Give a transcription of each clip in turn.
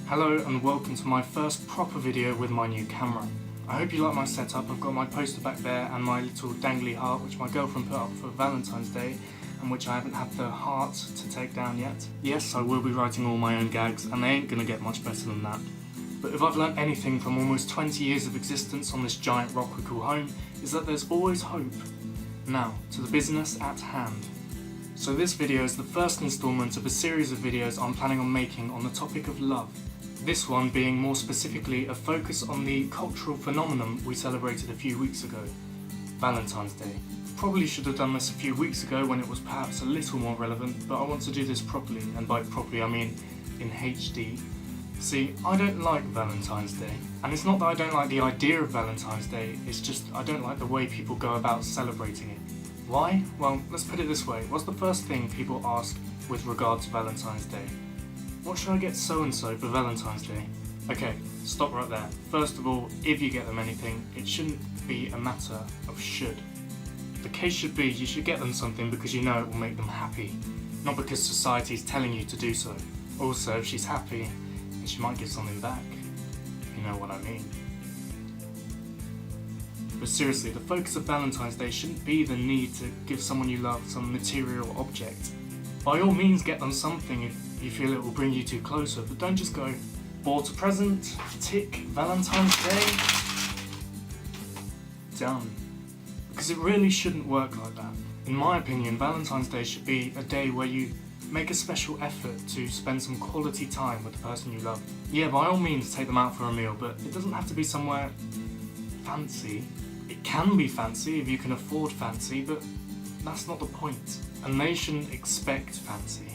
Hello and welcome to my first proper video with my new camera. I hope you like my setup. I've got my poster back there and my little dangly heart which my girlfriend put up for Valentine's Day and which I haven't had the heart to take down yet. Yes, I will be writing all my own gags and they ain't gonna get much better than that. But if I've learnt anything from almost 20 years of existence on this giant rock we call home, is that there's always hope. Now, to the business at hand. So this video is the first instalment of a series of videos I'm planning on making on the topic of love. This one being more specifically a focus on the cultural phenomenon we celebrated a few weeks ago, Valentine's Day. Probably should have done this a few weeks ago when it was perhaps a little more relevant, but I want to do this properly, and by properly I mean in HD. See, I don't like Valentine's Day, and it's not that I don't like the idea of Valentine's Day, it's just I don't like the way people go about celebrating it. Why? Well, let's put it this way, what's the first thing people ask with regard to Valentine's Day? What should I get so-and-so for Valentine's Day? Okay, stop right there. First of all, if you get them anything, it shouldn't be a matter of should. The case should be you should get them something because you know it will make them happy, not because society is telling you to do so. Also, if she's happy, then she might give something back, if you know what I mean. But seriously, the focus of Valentine's Day shouldn't be the need to give someone you love some material object. By all means get them something if you feel it will bring you two closer, but don't just go, bought a present, tick, Valentine's Day, done. Because it really shouldn't work like that. In my opinion, Valentine's Day should be a day where you make a special effort to spend some quality time with the person you love. Yeah, by all means take them out for a meal, but it doesn't have to be somewhere fancy. It can be fancy if you can afford fancy, but that's not the point. And they shouldn't expect fancy.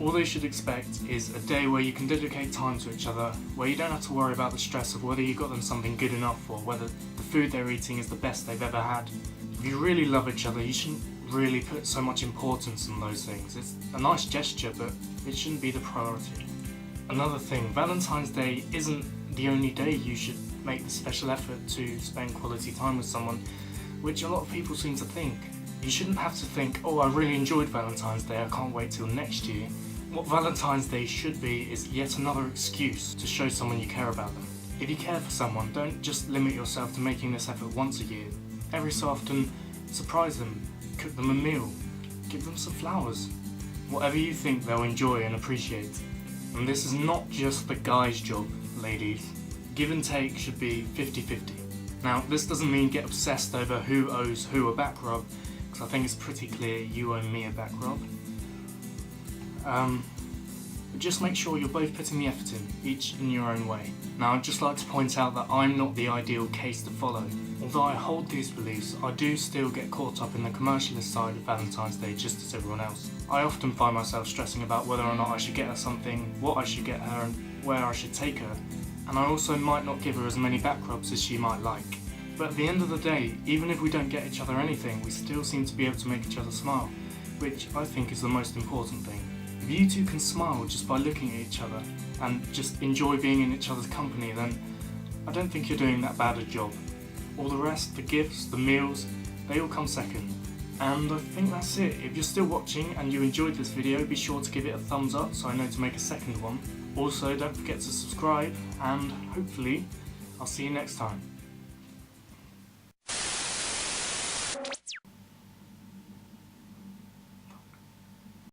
All they should expect is a day where you can dedicate time to each other, where you don't have to worry about the stress of whether you got them something good enough or whether the food they're eating is the best they've ever had. If you really love each other, you shouldn't really put so much importance on those things. It's a nice gesture, but it shouldn't be the priority. Another thing, Valentine's Day isn't the only day you should make the special effort to spend quality time with someone, which a lot of people seem to think. You shouldn't have to think, oh, I really enjoyed Valentine's Day, I can't wait till next year. What Valentine's Day should be is yet another excuse to show someone you care about them. If you care for someone, don't just limit yourself to making this effort once a year. Every so often, surprise them, cook them a meal, give them some flowers. Whatever you think they'll enjoy and appreciate. And this is not just the guy's job, ladies. Give and take should be 50-50. Now, this doesn't mean get obsessed over who owes who a back rub, because I think it's pretty clear you owe me a back rub. But just make sure you're both putting the effort in, each in your own way. Now, I'd just like to point out that I'm not the ideal case to follow. Although I hold these beliefs, I do still get caught up in the commercialist side of Valentine's Day just as everyone else. I often find myself stressing about whether or not I should get her something, what I should get her and where I should take her. And I also might not give her as many back rubs as she might like. But at the end of the day, even if we don't get each other anything, we still seem to be able to make each other smile, which I think is the most important thing. If you two can smile just by looking at each other and just enjoy being in each other's company, then I don't think you're doing that bad a job. All the rest, the gifts, the meals, they all come second. And I think that's it. If you're still watching and you enjoyed this video, be sure to give it a thumbs up so I know to make a second one. Also, don't forget to subscribe and hopefully I'll see you next time.